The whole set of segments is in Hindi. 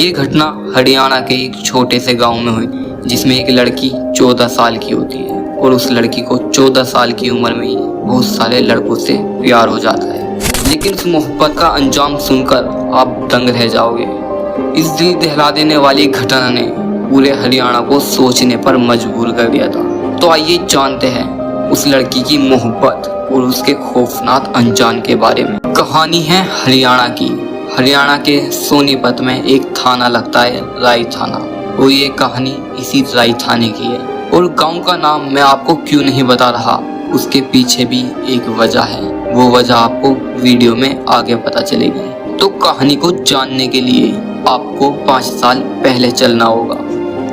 ये घटना हरियाणा के एक छोटे से गांव में हुई, जिसमें एक लड़की 14 साल की होती है और उस लड़की को 14 साल की उम्र में ही बहुत सारे लड़कों से प्यार हो जाता है। लेकिन उस मोहब्बत का अंजाम सुनकर आप दंग रह जाओगे। इस दिल दहला देने वाली घटना ने पूरे हरियाणा को सोचने पर मजबूर कर दिया था। तो आइए जानते हैं उस लड़की की मोहब्बत और उसके खौफनाक अंजाम के बारे में। कहानी है हरियाणा की। हरियाणा के सोनीपत में एक थाना लगता है, राई थाना, और ये कहानी इसी राई थाने की है। और गांव का नाम मैं आपको क्यों नहीं बता रहा, उसके पीछे भी एक वजह है। वो वजह आपको वीडियो में आगे पता चलेगी। तो कहानी को जानने के लिए आपको 5 साल पहले चलना होगा।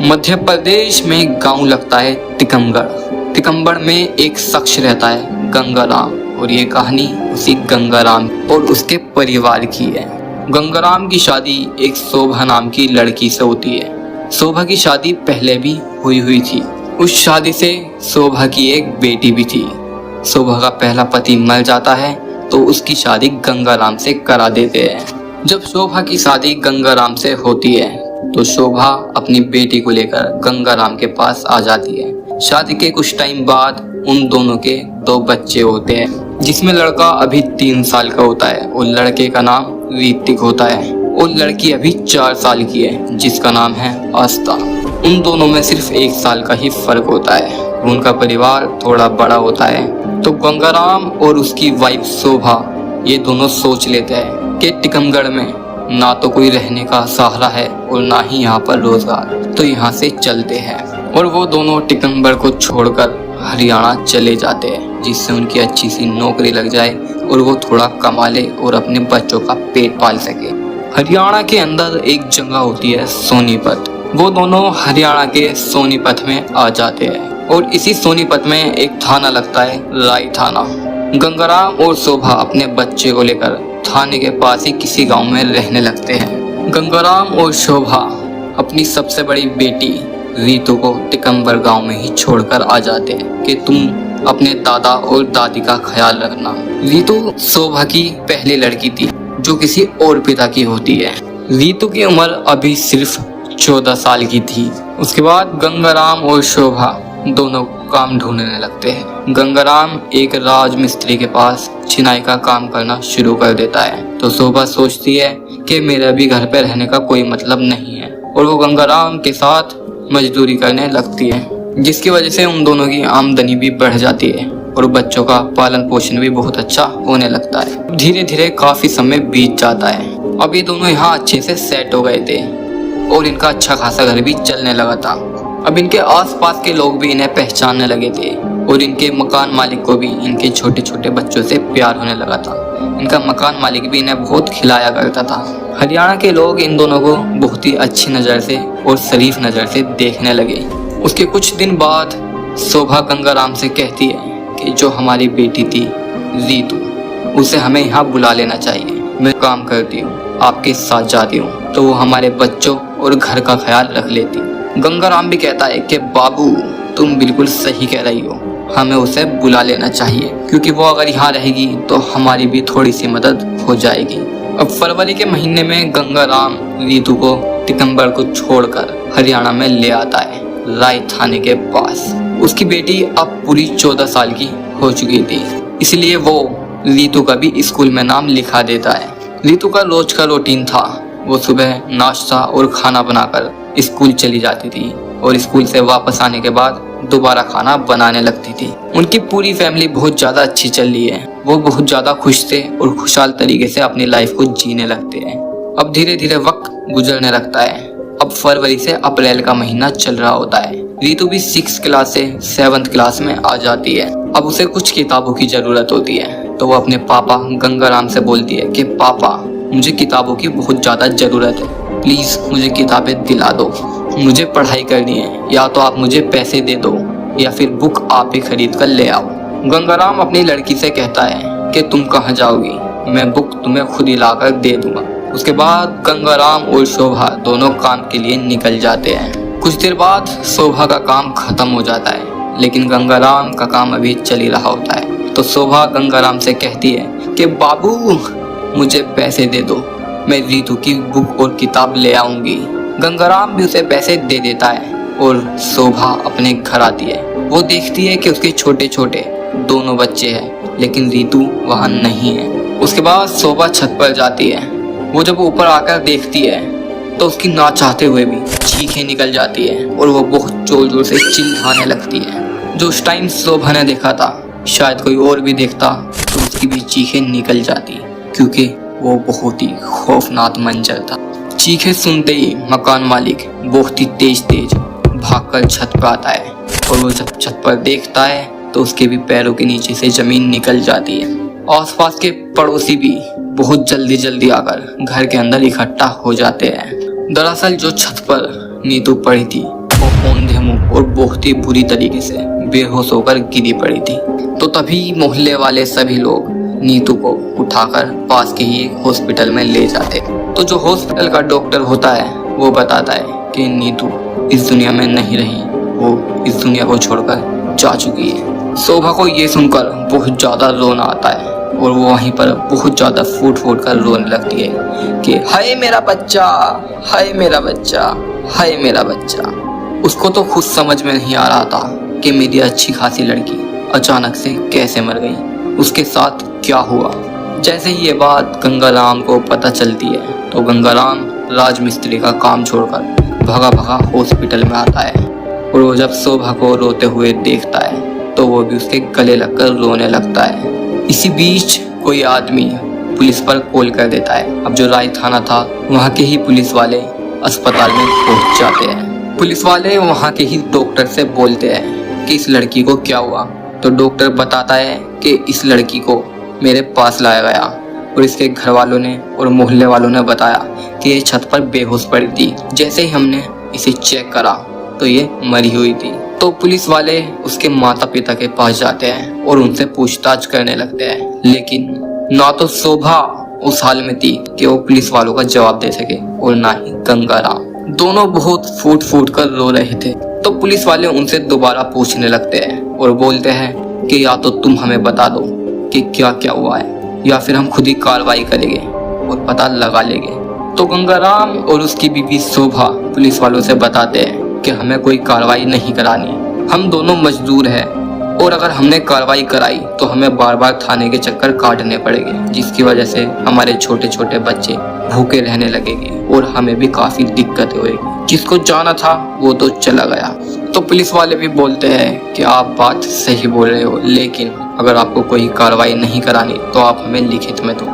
मध्य प्रदेश में एक गाँव लगता है टिकमगढ़। टिकमगढ़ में एक शख्स रहता है गंगाराम, और ये कहानी उसी गंगाराम और उसके परिवार की है। गंगाराम की शादी एक शोभा नाम की लड़की से होती है। शोभा की शादी पहले भी हुई थी। उस शादी से शोभा की एक बेटी भी थी। शोभा का पहला पति मर जाता है तो उसकी शादी गंगाराम से करा देते हैं। जब शोभा की शादी गंगाराम से होती है तो शोभा अपनी बेटी को लेकर गंगाराम के पास आ जाती है। शादी के कुछ टाइम बाद उन दोनों के 2 बच्चे होते हैं, जिसमें लड़का अभी 3 साल का होता है और लड़के का नाम ऋतिक होता है, और लड़की अभी 4 साल की है जिसका नाम है आस्था। उन दोनों में सिर्फ 1 साल का ही फर्क होता है। उनका परिवार थोड़ा बड़ा होता है। तो गंगाराम और उसकी वाइफ शोभा ये दोनों सोच लेते हैं कि टिकमगढ़ में ना तो कोई रहने का सहारा है और ना ही यहाँ पर रोजगार, तो यहाँ से चलते हैं। और वो दोनों टिकमगढ़ को छोड़कर हरियाणा चले जाते हैं, जिससे उनकी अच्छी सी नौकरी लग जाए और वो थोड़ा कमा ले और अपने बच्चों का पेट पाल सके। हरियाणा के अंदर एक जगह होती है सोनीपत। वो दोनों हरियाणा के सोनीपत में आ जाते हैं और इसी सोनीपत में एक थाना लगता है, राई थाना। गंगाराम और शोभा अपने बच्चे को लेकर थाने के पास ही किसी गांव में रहने लगते हैं। गंगाराम और शोभा अपनी सबसे बड़ी बेटी रीतू को टिकमगढ़ गांव में ही छोड़कर आ जाते हैं कि तुम अपने दादा और दादी का ख्याल रखना। रीतू शोभा की पहली लड़की थी जो किसी और पिता की होती है। रीतू की उम्र अभी सिर्फ 14 साल की थी। उसके बाद गंगाराम और शोभा दोनों काम ढूंढने लगते हैं। गंगाराम एक राजमिस्त्री के पास चिनाई का काम करना शुरू कर देता है। तो शोभा सोचती है कि मेरा भी घर पे रहने का कोई मतलब नहीं है, और वो गंगाराम के साथ मजदूरी करने लगती है, जिसकी वजह से उन दोनों की आमदनी भी बढ़ जाती है और बच्चों का पालन पोषण भी बहुत अच्छा होने लगता है। धीरे धीरे काफी समय बीत जाता है। अब ये दोनों यहाँ अच्छे से सेट हो गए थे और इनका अच्छा खासा घर भी चलने लगा था। अब इनके आसपास के लोग भी इन्हें पहचानने लगे थे और इनके मकान मालिक को भी इनके छोटे छोटे बच्चों से प्यार होने लगा था। इनका मकान मालिक भी इन्हें बहुत खिलाया करता था। हरियाणा के लोग इन दोनों को बहुत ही अच्छी नज़र से और शरीफ नज़र से देखने लगे। उसके कुछ दिन बाद शोभा गंगाराम से कहती है कि जो हमारी बेटी थी रीतू, उसे हमें यहाँ बुला लेना चाहिए। मैं काम करती हूँ, आपके साथ जाती हूँ, तो वो हमारे बच्चों और घर का ख्याल रख लेती। गंगाराम भी कहता है कि बाबू तुम बिल्कुल सही कह रही हो, हमें उसे बुला लेना चाहिए, क्योंकि वो अगर यहाँ रहेगी तो हमारी भी थोड़ी सी मदद हो जाएगी। अब फरवरी के महीने में गंगाराम रीतू को टिकमगढ़ को छोड़कर हरियाणा में ले आता है, राय थाने के पास। उसकी बेटी अब पूरी 14 साल की हो चुकी थी, इसलिए वो रीतू का भी स्कूल में नाम लिखा देता है। रीतू का रोज का रूटीन था, वो सुबह नाश्ता और खाना बनाकर स्कूल चली जाती थी और स्कूल से वापस आने के बाद दोबारा खाना बनाने लगती थी। उनकी पूरी फैमिली बहुत ज़्यादा अच्छी चल रही है। वो बहुत ज़्यादा खुश थे और खुशहाल तरीके से अपनी लाइफ को जीने लगते हैं। अब धीरे धीरे वक्त गुजरने लगता है। अब फरवरी से अप्रैल का महीना चल रहा होता है। रीतू भी 6th क्लास से 7th क्लास में आ जाती है। अब उसे कुछ किताबों की ज़रूरत होती है, तो वो अपने पापा गंगाराम से बोलती है कि पापा मुझे किताबों की बहुत ज़्यादा ज़रूरत है, प्लीज़ मुझे किताबें दिला दो, मुझे पढ़ाई करनी है, या तो आप मुझे पैसे दे दो या फिर बुक आप ही खरीद कर ले आओ। गंगाराम अपनी लड़की से कहता है कि तुम कहाँ जाओगी, मैं बुक तुम्हें खुद ही लाकर दे दूंगा। उसके बाद गंगाराम और शोभा दोनों काम के लिए निकल जाते हैं। कुछ देर बाद शोभा का काम खत्म हो जाता है, लेकिन गंगाराम का काम अभी चल ही रहा होता है। तो शोभा गंगाराम से कहती है कि बाबू मुझे पैसे दे दो, मैं रीतू की बुक और किताब ले आऊंगी। गंगाराम भी उसे पैसे दे देता है और शोभा अपने घर आती है। वो देखती है कि उसके छोटे छोटे दोनों बच्चे हैं, लेकिन रीतू वहाँ नहीं है। उसके बाद शोभा छत पर जाती है। वो जब ऊपर आकर देखती है तो उसकी ना चाहते हुए भी चीखें निकल जाती है और वो बहुत जोर जोर से चिल्लाने लगती है। जो उस टाइम शोभा ने देखा था, शायद कोई और भी देखता तो उसकी भी चीखें निकल जाती, क्योंकि वो बहुत ही खौफनाक मंजर था। चीखें सुनते ही मकान मालिक बहुत ही तेज भागकर छत पर आता है और वो जब छत पर देखता है तो उसके भी पैरों के नीचे से जमीन निकल जाती है। आसपास के पड़ोसी भी बहुत जल्दी आकर घर के अंदर इकट्ठा हो जाते हैं। दरअसल जो छत पर नीतू पड़ी थी वो औंधे मुंह और बहुत ही बुरी तरीके से बेहोश होकर गिरी पड़ी थी। तो तभी मोहल्ले वाले सभी लोग नीतू को उठाकर पास के ही एक हॉस्पिटल में ले जाते। तो जो हॉस्पिटल का डॉक्टर होता है वो बताता है कि नीतू इस दुनिया में नहीं रही, वो इस दुनिया को छोड़कर जा चुकी है। शोभा को ये सुनकर बहुत ज़्यादा रोना आता है और वो वहीं पर बहुत ज़्यादा फूट कर रोने लगती है कि हाय मेरा बच्चा, हाय मेरा बच्चा, हाय मेरा बच्चा। उसको तो खुद समझ में नहीं आ रहा था कि मेरी अच्छी खासी लड़की अचानक से कैसे मर गई, उसके साथ क्या हुआ। जैसे ही ये बात गंगाराम को पता चलती है तो गंगाराम राजमिस्त्री का काम छोड़कर भगा हॉस्पिटल में आता है और वो जब शोभा को रोते हुए देखता है तो वो भी उसके गले लगकर रोने लगता है। इसी बीच कोई आदमी पुलिस पर कॉल कर देता है। अब जो राय थाना था वहाँ के ही पुलिस वाले अस्पताल में पहुँच जाते हैं। पुलिस वाले वहाँ के ही डॉक्टर से बोलते हैं कि इस लड़की को क्या हुआ। तो डॉक्टर बताता है कि इस लड़की को मेरे पास लाया गया और इसके घर वालों ने और मोहल्ले वालों ने बताया कि ये छत पर बेहोश पड़ी थी। जैसे ही हमने इसे चेक करा तो ये मरी हुई थी। तो पुलिस वाले उसके माता पिता के पास जाते हैं और उनसे पूछताछ करने लगते हैं, लेकिन ना तो शोभा उस हाल में थी कि वो पुलिस वालों का जवाब दे सके और ना ही गंगाराम। दोनों बहुत फूट कर रो रहे थे। तो पुलिस वाले उनसे दोबारा पूछने लगते हैं और बोलते हैं कि या तो तुम हमें बता दो कि क्या क्या हुआ है या फिर हम खुद ही कार्रवाई करेंगे और पता लगा लेंगे। तो गंगाराम और उसकी बीवी शोभा पुलिस वालों से बताते हैं कि हमें कोई कार्रवाई नहीं करानी, हम दोनों मजदूर हैं और अगर हमने कार्रवाई कराई तो हमें बार थाने के चक्कर काटने पड़ेंगे, जिसकी वजह से हमारे छोटे छोटे बच्चे भूखे रहने लगेंगे और हमें भी काफी दिक्कत होगी। जिसको जाना था वो तो चला गया। तो पुलिस वाले भी बोलते हैं कि आप बात सही बोल रहे हो, लेकिन अगर आपको कोई कार्रवाई नहीं करानी तो आप हमें लिखित में दो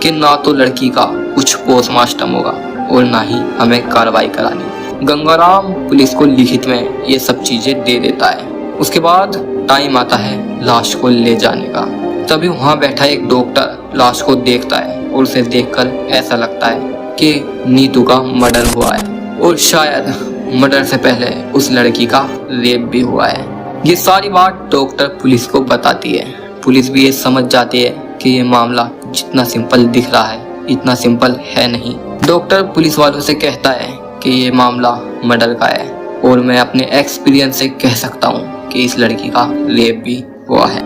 कि ना तो लड़की का कुछ पोस्टमार्टम होगा और ना ही हमें कार्रवाई करानी। गंगाराम पुलिस को लिखित में ये सब चीजें दे देता है। उसके बाद टाइम आता है लाश को ले जाने का। तभी वहाँ बैठा एक डॉक्टर लाश को देखता है और उसे देखकर ऐसा लगता है कि नीतू का मर्डर हुआ है और शायद मर्डर से पहले उस लड़की का रेप भी हुआ है। ये सारी बात डॉक्टर पुलिस को बताती है। पुलिस भी ये समझ जाती है कि ये मामला जितना सिंपल दिख रहा है इतना सिंपल है नहीं। डॉक्टर पुलिस वालों से कहता है कि ये मामला मर्डर का है और मैं अपने एक्सपीरियंस से कह सकता हूँ कि इस लड़की का रेप भी हुआ है,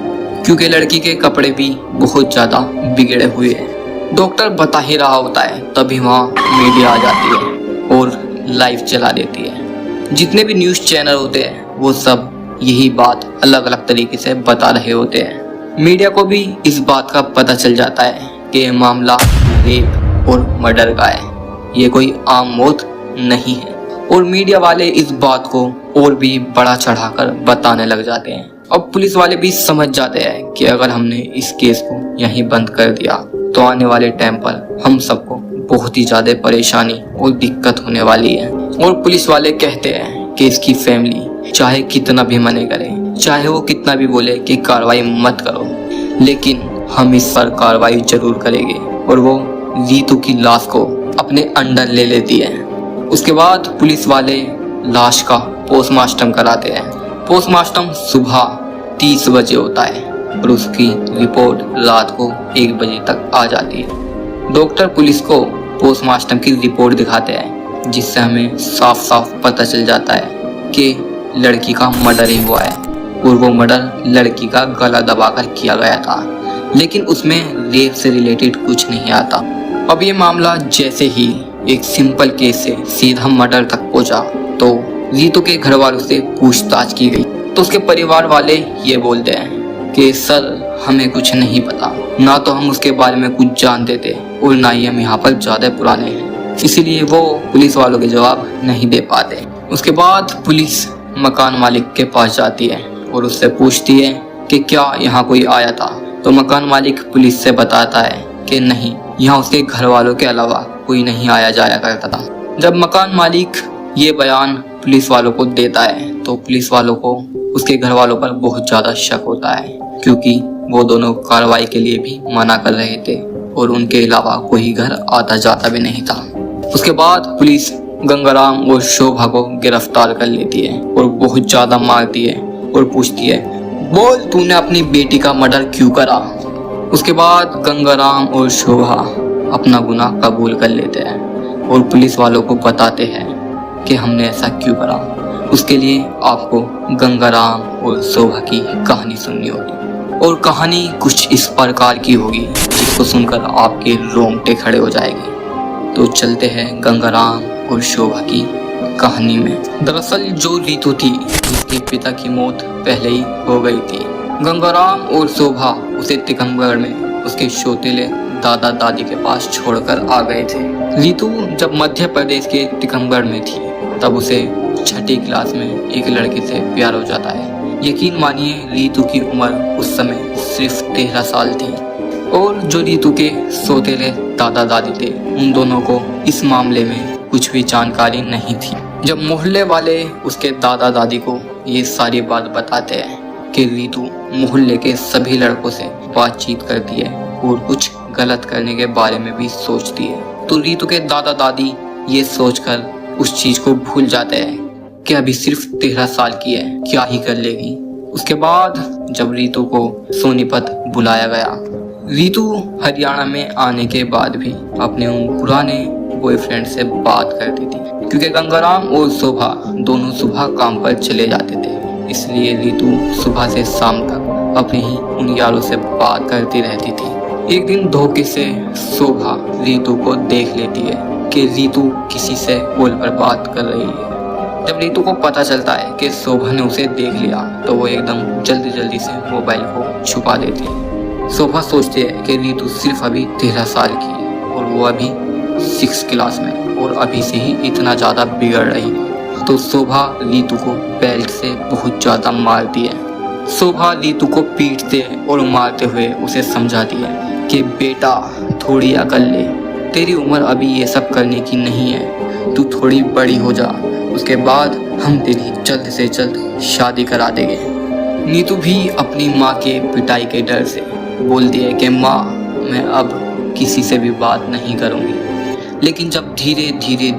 क्योंकि लड़की के कपड़े भी बहुत ज़्यादा बिगड़े हुए हैं। डॉक्टर बता ही रहा होता है तभी वहाँ मीडिया आ जाती है और लाइव चला देती है। जितने भी न्यूज़ चैनल होते हैं वो सब यही बात अलग अलग तरीके से बता रहे होते हैं। मीडिया को भी इस बात का पता चल जाता है कि ये मामला रेप और मर्डर का है, ये कोई आम मौत नहीं है। और मीडिया वाले इस बात को और भी बड़ा चढ़ाकर बताने लग जाते हैं। अब पुलिस वाले भी समझ जाते हैं कि अगर हमने इस केस को यहीं बंद कर दिया तो आने वाले टाइम पर हम सबको बहुत ही ज्यादा परेशानी और दिक्कत होने वाली है। और पुलिस वाले कहते हैं कि इसकी फैमिली चाहे कितना भी मने करे, चाहे वो कितना भी बोले कि कार्रवाई मत करो, लेकिन हम इस पर कार्रवाई जरूर करेंगे। और वो रीतू की लाश को अपने अंडर ले लेती है। उसके बाद पुलिस वाले लाश का पोस्टमार्टम कराते हैं। पोस्टमार्टम सुबह 30 बजे होता है और उसकी रिपोर्ट रात को 1 बजे तक आ जाती है। डॉक्टर पुलिस को पोस्टमार्टम की रिपोर्ट दिखाते हैं, जिससे हमें साफ साफ पता चल जाता है कि लड़की का मर्डर ही हुआ है और वो मर्डर लड़की का गला दबाकर किया गया था। लेकिन उसमें रेप से रिलेटेड कुछ नहीं आता। अब ये मामला जैसे ही एक सिंपल केस से सीधा मर्डर तक पहुंचा तो रीतू के घर वालों से पूछताछ की गई तो उसके परिवार वाले ये बोलते हैं कि सर हमें कुछ नहीं पता, ना तो हम उसके बारे में कुछ जानते थे और ना ही हम यहाँ पर ज्यादा पुराने हैं, इसीलिए वो पुलिस वालों के जवाब नहीं दे पाते। उसके बाद पुलिस मकान मालिक के पास जाती है और उससे पूछती है कि क्या यहाँ कोई आया था, तो मकान मालिक पुलिस से बताता है कि नहीं, यहाँ उसके घर वालों के अलावा कोई नहीं आया जाया करता था। जब मकान मालिक ये बयान पुलिस वालों को देता है तो पुलिस वालों को उसके घर वालों पर बहुत ज्यादा शक होता है, क्योंकि वो दोनों कार्रवाई के लिए भी मना कर रहे थे और उनके अलावा कोई घर आता जाता भी नहीं था। उसके बाद पुलिस गंगाराम और शोभा को गिरफ्तार कर लेती है और बहुत ज्यादा मारती है और पूछती है, बोल तूने अपनी बेटी का मर्डर क्यों करा। उसके बाद गंगाराम और शोभा अपना गुनाह कबूल कर लेते हैं और पुलिस वालों को बताते हैं कि हमने ऐसा क्यों करा। उसके लिए आपको गंगाराम और शोभा की कहानी सुननी होगी और कहानी कुछ इस प्रकार की होगी जिसको सुनकर आपके रोंगटे खड़े हो जाएंगे। तो चलते हैं गंगाराम और शोभा की कहानी में। दरअसल जो रीतू थी उसके पिता की मौत पहले ही हो गई थी। गंगाराम और शोभा उसे टिकमगढ़ में उसके सौतेले दादा दादी के पास छोड़कर आ गए थे। रीतू जब मध्य प्रदेश के टिकमगढ़ में थी तब उसे छठी क्लास में एक लड़के से प्यार हो जाता है। यकीन मानिए रीतू की उम्र उस समय सिर्फ 13 साल थी और जो रीतू के सौतेले दादा दादी थे उन दोनों को इस मामले में कुछ भी जानकारी नहीं थी। जब मोहल्ले वाले उसके दादा दादी को ये सारी बात बताते हैं कि रीतू मोहल्ले के सभी लड़कों से बातचीत करती है और कुछ गलत करने के बारे में भी सोचती है, तो रीतू के दादा दादी ये सोचकर उस चीज को भूल जाते हैं कि अभी सिर्फ 13 साल की है, क्या ही कर लेगी। उसके बाद जब रीतू को सोनीपत बुलाया गया, रीतू हरियाणा में आने के बाद भी अपने उन पुराने बॉयफ्रेंड से बात करती थी, क्योंकि गंगाराम और शोभा दोनों सुबह काम पर चले जाते थे, इसलिए रीतू सुबह से शाम तक अपने ही उन यारों से बात करती रहती थी। एक दिन धोखे से शोभा रीतू को देख लेती है कि रीतू किसी से कॉल पर बात कर रही है। जब रीतू को पता चलता है कि शोभा ने उसे देख लिया तो वो एकदम जल्दी से मोबाइल को छुपा देती है। शोभा सोचती है कि रीतू सिर्फ अभी 13 साल की है और वो अभी 6 क्लास में और अभी से ही इतना ज़्यादा बिगड़ रही है, तो शोभा रीतू को बेल्ट से बहुत ज़्यादा मारती है। शोभा रीतू को पीटते और मारते हुए उसे समझाती है कि बेटा थोड़ी अकल ले, तेरी उम्र अभी ये सब करने की नहीं है, तू थोड़ी बड़ी हो जा, उसके बाद हम तेरी जल्द से जल्द शादी करा देंगे। नीतू भी अपनी माँ के पिटाई के डर से बोलती है कि माँ मैं अब किसी से भी बात नहीं करूँगी। लेकिन जब धीरे धीरे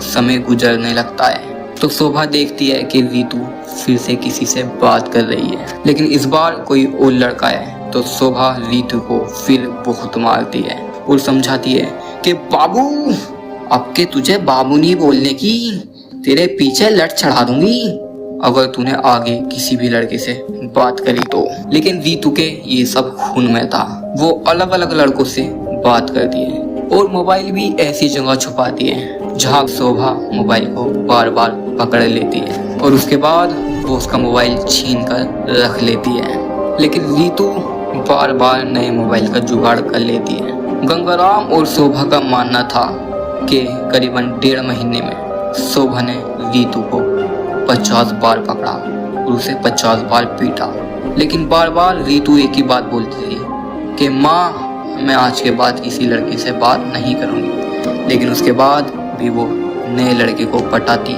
समय गुजरने लगता है तो शोभा देखती है कि रीतू फिर से किसी से बात कर रही है, लेकिन इस बार कोई और लड़का है, तो शोभा रीतू को फिर बहुत मारती है और समझाती है कि बाबू अब के तुझे बाबू नहीं बोलने की, तेरे पीछे लट चढ़ा दूंगी अगर तूने आगे किसी भी लड़के से बात करी तो। लेकिन रीतू के ये सब खून में था, वो अलग अलग लड़कों से बात करती है और मोबाइल भी ऐसी जगह छुपाती है जहाँ शोभा मोबाइल को बार बार पकड़ लेती है और उसके बाद वो उसका मोबाइल छीन कर रख लेती है। लेकिन रीतू बार बार नए मोबाइल का जुगाड़ कर लेती है। गंगाराम और शोभा का मानना था कि करीबन 1.5 महीने में शोभा ने रीतू को 50 बार पकड़ा और उसे 50 बार पीटा, लेकिन बार बार रीतू एक ही बात बोलती थी कि माँ मैं आज के बाद किसी लड़के से बात नहीं करूँगी। लेकिन उसके बाद भी वो नए लड़के को पटाती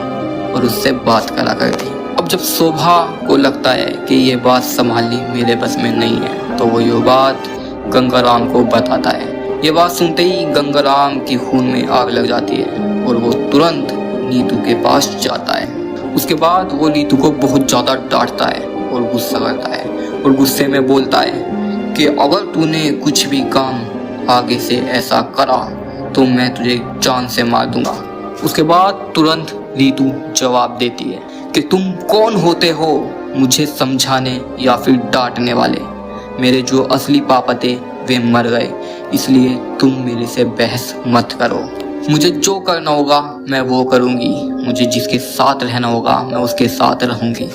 और उससे बात करा करती। अब जब शोभा को लगता है कि ये बात संभालनी मेरे बस में नहीं है तो वो ये बात गंगाराम को बताता है। ये बात सुनते ही गंगाराम की खून में आग लग जाती है और वो तुरंत नीतू के पास जाता है। उसके बाद वो नीतू को बहुत ज़्यादा डांटता है और गुस्सा करता है और गुस्से में बोलता है कि अगर तूने कुछ भी काम आगे से ऐसा करा तो मैं तुझे जान से मार दूंगा। उसके बाद तुरंत रीतू जवाब देती है कि तुम कौन होते हो मुझे समझाने या फिर डांटने वाले, मेरे जो असली पापा थे वे मर गए, इसलिए तुम मेरे से बहस मत करो। मुझे जो करना होगा मैं वो करूँगी, मुझे जिसके साथ रहना होगा मैं उसके साथ रहूँगी।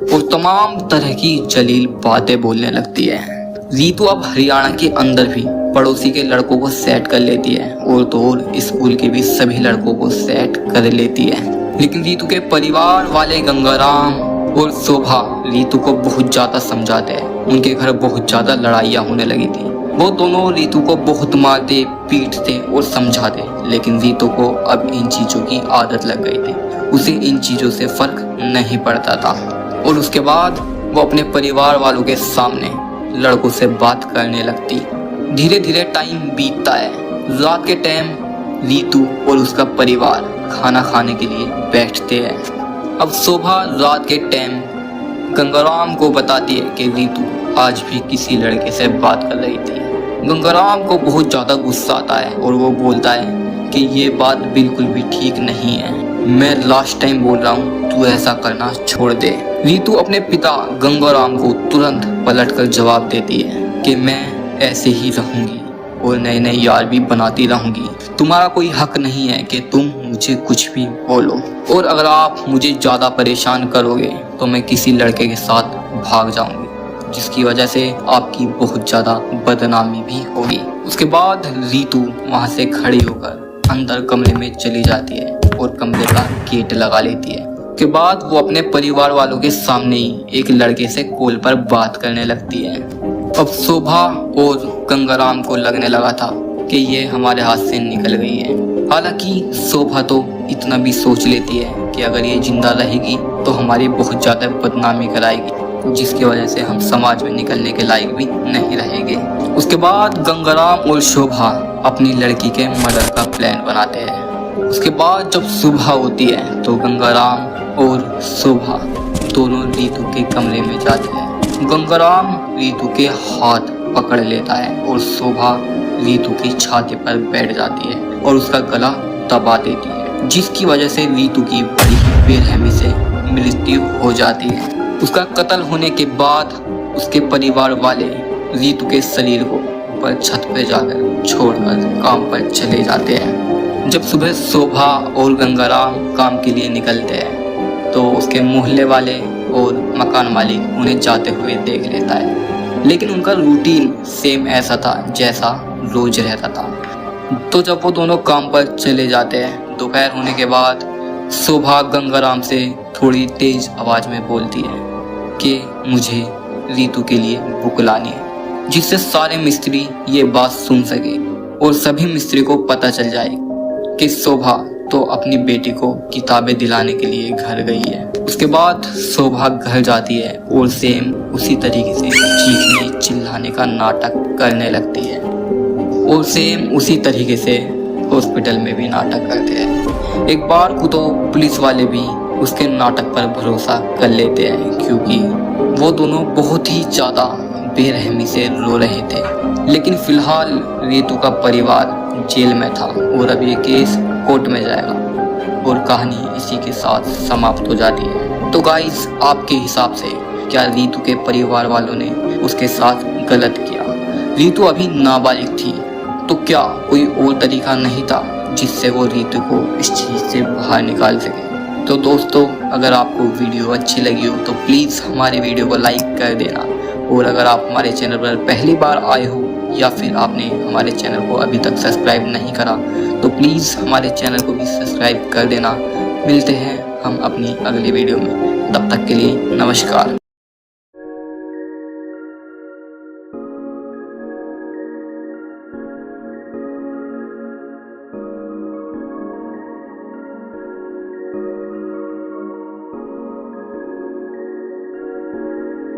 और तमाम तरह की जलील बातें बोलने लगती है। रीतू अब हरियाणा के अंदर भी पड़ोसी के लड़कों को सेट कर लेती है और तो और स्कूल के भी सभी लड़कों को सेट कर लेती है। लेकिन रीतू के परिवार वाले गंगाराम और शोभा रीतू को बहुत ज़्यादा समझाते हैं। उनके घर बहुत ज़्यादा लड़ाइयाँ होने लगी थी। वो दोनों रीतू को बहुत मारते पीटते और समझाते, लेकिन रीतू को अब इन चीज़ों की आदत लग गई थी। उसे इन चीज़ों से फर्क नहीं पड़ता था। और उसके बाद वो अपने परिवार वालों के सामने लड़कों से बात करने लगती। धीरे धीरे टाइम बीतता है। रात के टाइम रीतू और उसका परिवार खाना खाने के लिए बैठते हैं। अब शोभा रात के टाइम गंगाराम को बताती है कि रीतू आज भी किसी लड़के से बात कर रही थी। गंगाराम को बहुत ज़्यादा गुस्सा आता है और वो बोलता है कि ये बात बिल्कुल भी ठीक नहीं है। मैं लास्ट टाइम बोल रहा हूँ, तू ऐसा करना छोड़ दे। रीतू अपने पिता गंगाराम को तुरंत पलटकर जवाब देती है कि मैं ऐसे ही रहूँगी और नए नए यार भी बनाती रहूँगी। तुम्हारा कोई हक नहीं है कि तुम मुझे कुछ भी बोलो, और अगर आप मुझे ज़्यादा परेशान करोगे तो मैं किसी लड़के के साथ भाग जाऊँगी, जिसकी वजह से आपकी बहुत ज़्यादा बदनामी भी होगी। उसके बाद रीतू वहाँ से खड़ी होकर अंदर कमरे में चली जाती है और कमरे का गेट लगा लेती है। के बाद वो अपने परिवार वालों के सामने ही एक लड़के से कॉल पर बात करने लगती है। अब शोभा और गंगाराम को लगने लगा था कि ये हमारे हाथ से निकल गई है। हालांकि शोभा तो इतना भी सोच लेती है कि अगर ये जिंदा रहेगी तो हमारी बहुत ज़्यादा बदनामी कराएगी, जिसकी वजह से हम समाज में निकलने के लायक भी नहीं रहेंगे। उसके बाद गंगाराम और शोभा अपनी लड़की के मर्डर का प्लान बनाते हैं। उसके बाद जब सुबह होती है तो गंगाराम और शोभा दोनों रीतू के कमरे में जाते हैं। गंगाराम रीतू के हाथ पकड़ लेता है और शोभा रीतू की छाती पर बैठ जाती है और उसका गला दबा देती है, जिसकी वजह से रीतू की बड़ी बेरहमी से मृत्यु हो जाती है। उसका कत्ल होने के बाद उसके परिवार वाले रीतू के शरीर को ऊपर छत पर जाकर छोड़कर काम पर चले जाते हैं। जब सुबह शोभा और गंगाराम काम के लिए निकलते हैं तो उसके मोहल्ले वाले और मकान मालिक उन्हें जाते हुए देख लेता है, लेकिन उनका रूटीन सेम ऐसा था जैसा रोज रहता था। तो जब वो दोनों काम पर चले जाते हैं, दोपहर होने के बाद शोभा गंगाराम से थोड़ी तेज आवाज में बोलती है कि मुझे रीतू के लिए बुक लानी है, जिससे सारे मिस्त्री ये बात सुन सके और सभी मिस्त्री को पता चल जाए कि शोभा तो अपनी बेटी को किताबें दिलाने के लिए घर गई है। उसके बाद शोभा घर जाती है और सेम उसी तरीके से चीखने चिल्लाने का नाटक करने लगती है और सेम उसी तरीके से हॉस्पिटल में भी नाटक करते हैं। एक बार को तो पुलिस वाले भी उसके नाटक पर भरोसा कर लेते हैं, क्योंकि वो दोनों बहुत ही ज़्यादा बेरहमी से रो रहे थे। लेकिन फिलहाल रीतू का परिवार जेल में था और अब ये केस कोर्ट में जाएगा और कहानी इसी के साथ समाप्त हो जाती है। तो गाइस, आपके हिसाब से क्या रीतू के परिवार वालों ने उसके साथ गलत किया? रीतू अभी नाबालिग थी, तो क्या कोई और तरीका नहीं था जिससे वो रीतू को इस चीज़ से बाहर निकाल सके? तो दोस्तों, अगर आपको वीडियो अच्छी लगी हो तो प्लीज़ हमारे वीडियो को लाइक कर देना, और अगर आप हमारे चैनल पर पहली बार आए हो या फिर आपने हमारे चैनल को अभी तक सब्सक्राइब नहीं करा तो प्लीज़ हमारे चैनल को भी सब्सक्राइब कर देना। मिलते हैं हम अपनी अगली वीडियो में, तब तक के लिए नमस्कार।